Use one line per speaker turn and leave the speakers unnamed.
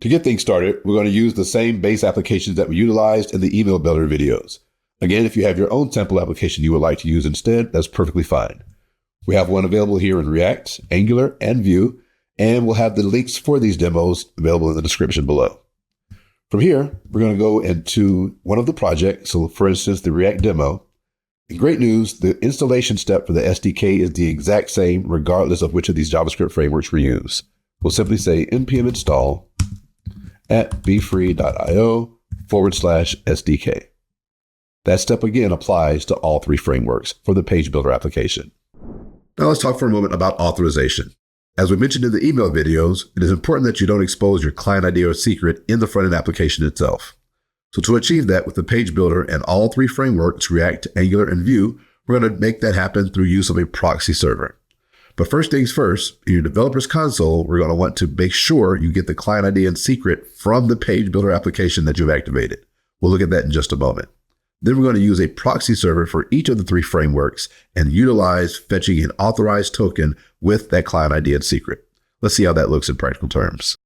To get things started, we're going to use the same base applications that we utilized in the email builder videos. Again, if you have your own template application you would like to use instead, that's perfectly fine. We have one available here in React, Angular, and Vue, and we'll have the links for these demos available in the description below. From here, we're going to go into one of the projects. So for instance, the React demo. And great news, the installation step for the SDK is the exact same regardless of which of these JavaScript frameworks we use. We'll simply say npm install at beefree.io/SDK. That step again applies to all three frameworks for the page builder application. Now let's talk for a moment about authorization. As we mentioned in the email videos, it is important that you don't expose your client ID or secret in the front-end application itself. So to achieve that with the page builder and all three frameworks, React, Angular, and Vue, we're going to make that happen through use of a proxy server. But first things first, in your developer's console, we're going to want to make sure you get the client ID and secret from the page builder application that you've activated. We'll look at that in just a moment. Then we're going to use a proxy server for each of the three frameworks and utilize fetching an authorized token with that client ID and secret. Let's see how that looks in practical terms.